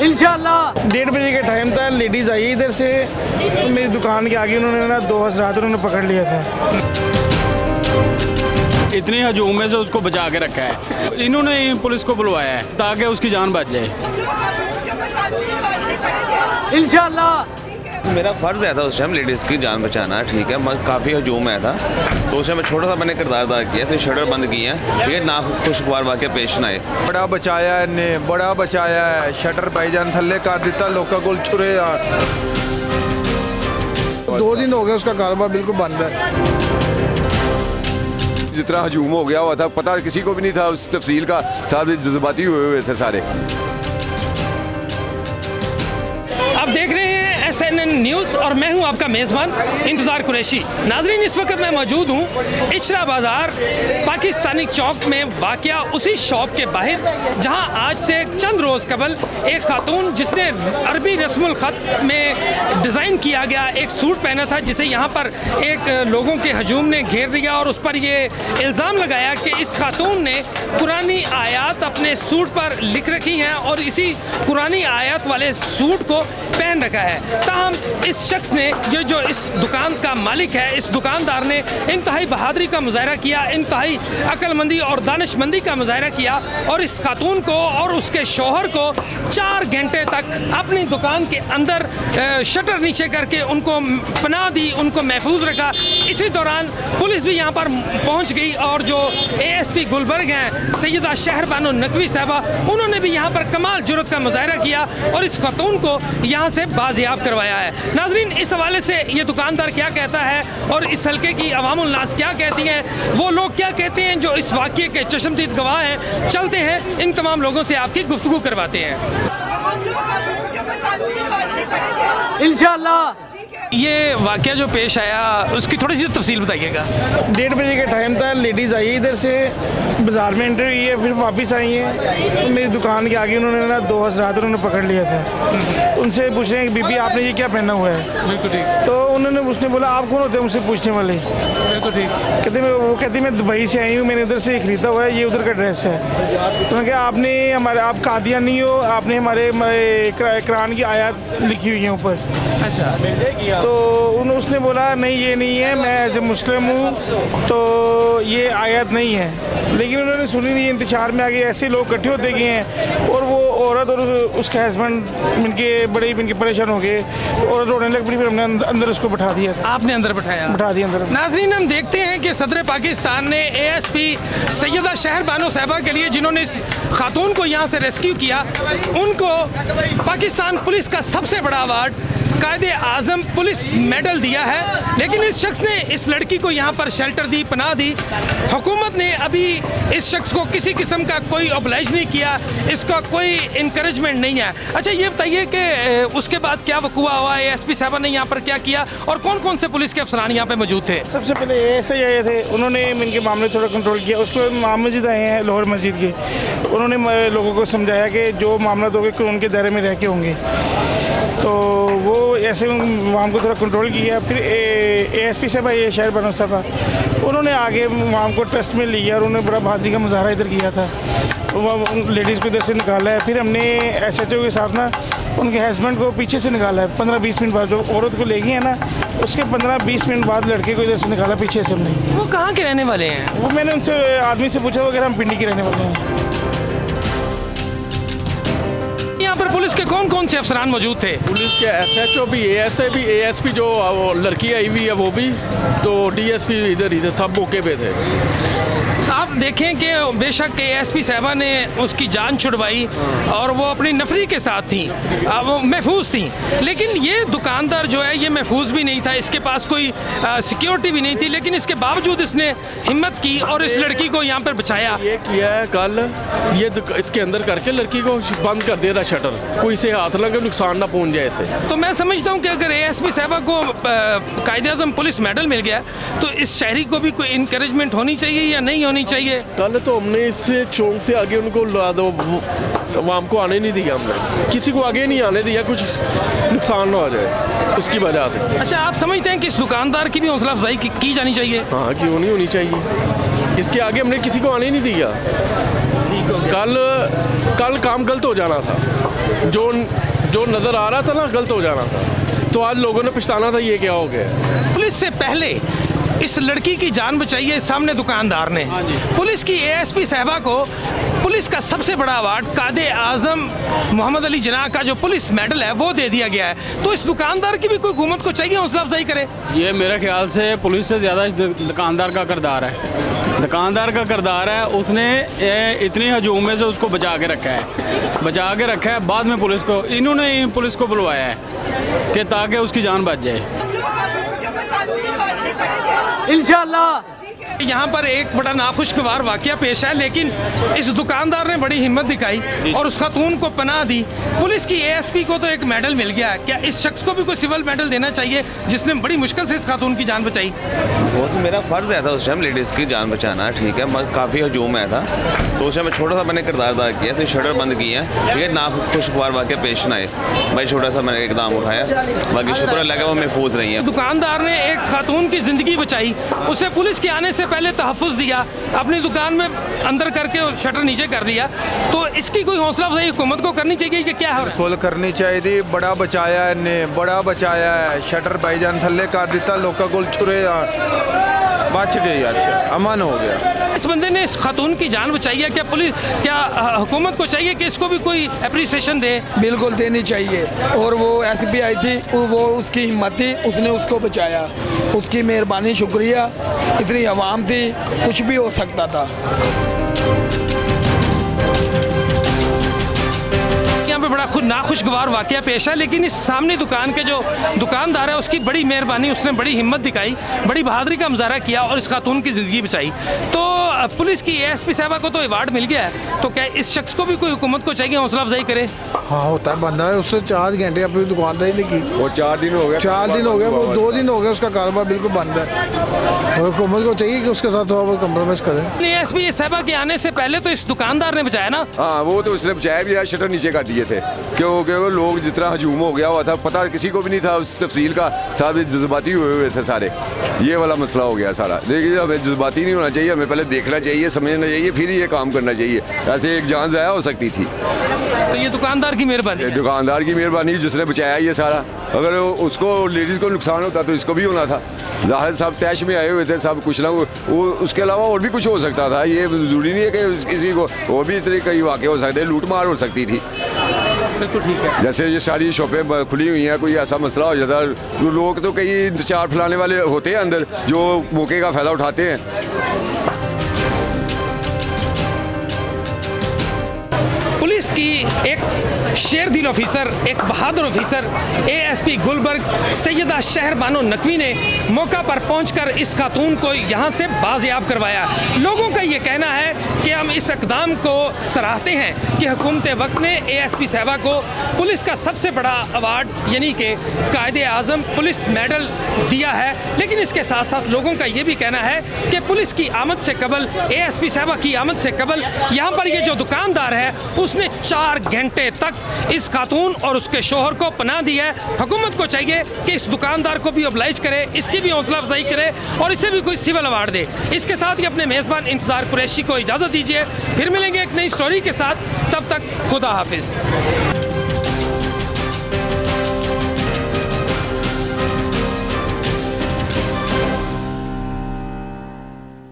इंशाल्लाह। 1:30 बजे का टाइम था, लेडीज़ आई इधर से, तो मेरी दुकान के आगे उन्होंने ना 2 हज़रात उन्होंने पकड़ लिया था। इतनी हजूम में से उसको बचा के रखा है, इन्होंने ही पुलिस को बुलवाया है ताकि उसकी जान बच जाए। इंशाल्लाह। मेरा फ़र्ज़ है था उस टाइम लेडीज़ की जान बचाना, ठीक है। काफ़ी हजूम आया था, तो उस टाइम मैं छोटा सा मैंने किरदार अदा किया, तो शटर बंद किए हैं, ठीक है, ना खुशगवार वाक़या पेश ना आए। बड़ा बचाया है ने, बड़ा बचाया है। शटर भाईजान थल्ले कर दिता, लोगों को छुरे। 2 दिन हो गए उसका कारोबार बिल्कुल बंद है। जितना हजूम हो गया हुआ था, पता किसी को भी नहीं था उस तफसील का, सारे जज्बाती हुए थे सारे। आप देख रहे हैं SNN न्यूज़ और मैं हूं आपका मेज़बान इंतज़ार कुरैशी। नाजरीन, इस वक्त मैं मौजूद हूं इचरा बाज़ार पाकिस्तानी चौक में वाक़या उसी शॉप के बाहर जहां आज से चंद रोज़ कबल एक खातून जिसने अरबी रस्मुल ख़त में डिज़ाइन किया गया एक सूट पहना था, जिसे यहाँ पर एक लोगों के हजूम ने घेर दिया और उस पर ये इल्ज़ाम लगाया कि इस खातून ने कुरानी आयत अपने सूट पर लिख रखी हैं और इसी कुरानी आयत वाले सूट को पहन रखा है। ताहम इस शख्स ने, ये जो इस दुकान का मालिक है, इस दुकानदार ने इंतहाई बहादुरी का मुजाहरा किया, इंतहाई अक्लमंदी और दानिशमंदी का मुजाहरा किया और इस खातून को और उसके शौहर को 4 घंटे तक अपनी दुकान के अंदर शटर नीचे करके उनको पनाह दी, उनको महफूज रखा। इसी दौरान पुलिस भी यहाँ पर पहुँच गई और जो ASP गुलबर्ग हैं सैयदा शहरबानो नकवी साहबा, उन्होंने भी यहाँ पर कमाल जुर्रत का मुजाहरा किया और इस खातून को यहाँ से बाजियाब करवाया है। नाजरीन, इस हवाले से ये दुकानदार क्या कहता है और इस हल्के की अवामुल नास क्या कहती हैं, वो लोग क्या कहते हैं जो इस वाक़ये के चश्मदीद गवाह हैं, चलते हैं इन तमाम लोगों से आपकी गुफ्तगू करवाते हैं। इंशाल्लाह। ये वाक़या जो पेश आया उसकी थोड़ी सी तफसील बताइएगा। 1:30 बजे का टाइम था, लेडीज़ आई इधर से, बाज़ार में एंटर हुई है, फिर वापस आई हैं, तो मेरी दुकान के आगे उन्होंने ना 2 हज़रात उन्होंने पकड़ लिया था। उनसे पूछ रहे हैं कि बीबी आपने ये क्या पहना हुआ है? बिल्कुल ठीक। तो उसने बोला आप कौन होते हैं मुझसे पूछने वाले? बिल्कुल ठीक। वो कहती मैं दुबई से आई हूँ, मैंने उधर से ख़रीदा हुआ है, ये उधर का ड्रेस है। तो उन्होंने कहा आप कादियानी हो, आपने हमारे कुरान की आयत लिखी हुई है ऊपर। अच्छा। तो उसने बोला नहीं ये नहीं है, मैं एज ए मुस्लिम हूँ, तो ये आयत नहीं है। लेकिन उन्होंने सुनी नहीं, इंतशार में आगे ऐसे लोग इकट्ठे होते गए हैं और वो औरत और उसका हस्बैंड इनके परेशान हो गए और रोने लग पड़ी। फिर हमने अंदर उसको बैठा दिया। आपने अंदर बैठा दिया अंदर। नाजरीन, हम देखते हैं कि सदर पाकिस्तान ने ASP सैयदा शहरबानो साहबा के लिए, जिन्होंने इस खातून को यहाँ से रेस्क्यू किया, उनको पाकिस्तान पुलिस का सबसे बड़ा अवार्ड कायदे आज़म पुलिस मेडल दिया है। लेकिन इस शख्स ने इस लड़की को यहाँ पर शेल्टर दी, पनाह दी। हुकूमत ने अभी इस शख्स को किसी किस्म का कोई ऑब्लाइज नहीं किया, इसका कोई इंकरेजमेंट नहीं है। अच्छा, ये बताइए कि उसके बाद क्या वक़ुआ हुआ, ASP साहबा ने यहाँ पर क्या किया और कौन कौन से पुलिस के अफसरान यहाँ पे मौजूद थे? सबसे पहले ऐसे आए थे, उन्होंने इनके मामले थोड़ा कंट्रोल किया। उसके बाद इमाम मस्जिद आए हैं लाहौर मस्जिद के, उन्होंने लोगों को समझाया कि जो मामला होंगे उनके दायरे में रह के होंगे, तो वो ऐसे इमाम को थोड़ा कंट्रोल किया। फिर ASP साहब आए शहरबानो साहबा, उन्होंने आगे इमाम को ट्रस्ट में लिया और उन्होंने बड़ा बहादुरी का मुजाहरा इधर किया था। लेडीज़ को इधर से निकाला है। फिर हमने SHO के साथ ना उनके हस्बैंड को पीछे से निकाला है। 15-20 मिनट बाद जो औरत को ले गई है ना, उसके 15-20 मिनट बाद लड़के को इधर से निकाला पीछे से हमने। वो कहाँ के रहने वाले हैं? वो मैंने उनसे आदमी से पूछा वगैरह, हम पिंडी के रहने वाले हैं। यहाँ पर पुलिस के कौन कौन से अफसरान मौजूद थे? पुलिस के SHO भी, ASA भी, ASP जो लड़की आई हुई है वो भी, तो DSP इधर ही थे, सब मौके पे थे। आप देखें कि बेशक ASP साहबा ने उसकी जान छुड़वाई और वो अपनी नफरी के साथ थी, वो महफूज थी, लेकिन ये दुकानदार जो है ये महफूज भी नहीं था, इसके पास कोई सिक्योरिटी भी नहीं थी, लेकिन इसके बावजूद इसने हिम्मत की और इस लड़की को यहाँ पर बचाया। ये किया है कल, ये इसके अंदर करके लड़की को बंद कर दे रहा शटर, कोई से हाथ लगे नुकसान ना पहुँच जाए इसे। तो मैं समझता हूँ कि अगर ASP साहबा को कायदे आज़म पुलिस मेडल मिल गया तो इस शहरी को भी कोई इंकरेजमेंट होनी चाहिए या नहीं होनी चाहिए? कल तो हमने इससे चौक से आगे उनको ला दो, आवाम को आने नहीं दिया, हमने किसी को आगे नहीं आने दिया, कुछ नुकसान ना हो जाए उसकी वजह से। अच्छा, आप समझते हैं कि इस दुकानदार की भी हौसला अफजाई की जानी चाहिए? हाँ, क्यों नहीं होनी चाहिए, इसके आगे हमने किसी को आने नहीं दिया। कल काम गलत हो जाना था, जो नज़र आ रहा था ना गलत हो जाना था, तो आज लोगों ने पछताना था ये क्या हो गया। पुलिस से पहले इस लड़की की जान बचाई है सामने दुकानदार ने। पुलिस की एएसपी साहबा को पुलिस का सबसे बड़ा अवार्ड कायदे आजम मोहम्मद अली जिन्ना का जो पुलिस मेडल है वो दे दिया गया है। तो इस दुकानदार की भी कोई हुकूमत को चाहिए हौसला अफजाई करे। ये मेरे ख्याल से पुलिस से ज़्यादा दुकानदार का किरदार है। दुकानदार का किरदार है, उसने इतनी हजूम में से उसको बचा के रखा है। बाद में इन्होंने पुलिस को बुलवाया है कि ताकि उसकी जान बच जाए। इंशाअल्लाह। यहाँ पर एक बड़ा नाखुशगवार वाकया पेश है, लेकिन इस दुकानदार ने बड़ी हिम्मत दिखाई और उस खातून को पनाह दी। पुलिस की एएसपी को तो एक मेडल मिल गया, क्या इस शख्स को भी कोई सिविल मेडल देना चाहिए जिसने बड़ी मुश्किल से इस खातून की जान बचाई? वो तो मेरा फ़र्ज़ है था उस टाइम लेडीज़ की जान बचाना, ठीक है, काफ़ी हजूम आया था, तो उस टाइम छोटा सा मैंने किरदार अदा किया, तो शटर बंद किया, ठीक है, नाखुशगवार वाकया पेश न आए, भाई छोटा सा मैंने इकदाम उठाया, बाकी शुक्र अल्लाह का वो महफूज रही है। दुकानदार ने एक खातून की ज़िंदगी बचाई, उसे पुलिस के आने से पहले तहफ़्फ़ुज़ दिया, अपनी दुकान में अंदर करके शटर नीचे कर दिया, तो इसकी कोई हौसला अफजाई हुकूमत को करनी चाहिए कि क्या है? फुल करनी चाहिए थी। बड़ा बचाया है, शटर भाईजान थल्ले कर दिता, लोगों को छुरे बच गई, अच्छा अमन हो गया। इस बंदे ने इस खातून की जान बचाई है, क्या हुकूमत को चाहिए कि इसको भी कोई अप्रिसिएशन दे? बिल्कुल देनी चाहिए। और वो एसपी आई थी, वो उसकी हिम्मत थी, उसने उसको बचाया, उसकी मेहरबानी, शुक्रिया। इतनी आवाम थी, कुछ भी हो सकता था। यहाँ पे बड़ा नाखुशगवार वाकया पेश है, लेकिन इस सामने दुकान के जो दुकानदार है उसकी बड़ी मेहरबानी, उसने बड़ी हिम्मत दिखाई, बड़ी बहादुरी का मुजाहरा किया और इस खातून की ज़िंदगी बचाई। तो पुलिस की एएसपी साहबा को तो अवार्ड मिल गया है, तो क्या इस शख्स को भी कोई हुकूमत को चाहिए हौसला अफजाई करे? हाँ होता है, बंदा है, उससे 4 घंटे अपनी दुकानदारी नहीं की, और 4 दिन हो गए, 4 दिन हो गए, वो 2 दिन हो गए उसका कारोबार बिल्कुल बंद है। और हुकूमत को चाहिए कि उसके साथ थोड़ा कम्प्रोमाइज़ करें। एएसपी साहबा के आने से पहले तो इस दुकानदार ने बचाया ना? हाँ, वो तो उसने बचाया भी है, शटर नीचे कर दिए थे, क्योंकि वो लोग जितना हजूम हो गया हुआ था, पता किसी को भी नहीं था उस तफसील का, सब जज्बाती हुए थे सारे, ये वाला मसला हो गया सारा। लेकिन हमें जज्बाती नहीं होना चाहिए, हमें पहले देखना चाहिए, समझना चाहिए, फिर ये काम करना चाहिए, ऐसे एक जान ज़ाया हो सकती थी। तो ये दुकानदार की मेहरबानी, दुकानदार की मेहरबानी जिसने बचाया ये सारा। अगर उसको लेडीज़ को नुकसान होता तो इसको भी होना था। जाहिर सब तैश में आए हुए थे, सब कुछ ना वो उसके अलावा और भी कुछ हो सकता था, ये ज़रूरी नहीं है कि किसी को और भी इतने कई वाक़े हो सकते, लूट मार हो सकती थी। बिल्कुल ठीक है। जैसे ये सारी शॉपें खुली हुई हैं, कोई ऐसा मसला हो जाता है तो लोग तो कई इंतजार फैलाने वाले होते हैं अंदर, जो मौके का फ़ायदा उठाते हैं। पुलिस की एक शेर दिल ऑफिसर, एक बहादुर ऑफिसर एएसपी गुलबर्ग सैयदा शहर बानो नकवी ने मौका पर पहुंचकर इस खातून को यहां से बाजियाब करवाया। लोगों का ये कहना है कि हम इस इक़दाम को सराहते हैं कि हुकूमत वक्त ने एएसपी साहबा को पुलिस का सबसे बड़ा अवार्ड यानी कि कायदे आज़म पुलिस मेडल दिया है। लेकिन इसके साथ साथ लोगों का ये भी कहना है कि पुलिस की आमद से कबल, एएसपी साहबा की आमद से कबल यहाँ पर ये जो दुकानदार है उसने 4 घंटे तक इस खातून और उसके शोहर को पनाह दी है। हुकूमत को चाहिए कि इस दुकानदार को भी ऑब्लाइज करे, इसकी भी हौसला अफजाई करे और इसे भी कोई सिविल अवार्ड दे। इसके साथ ही अपने मेज़बान इंतज़ार कुरैशी को इजाज़त दीजिए, फिर मिलेंगे एक नई स्टोरी के साथ, तब तक खुदा हाफिज़।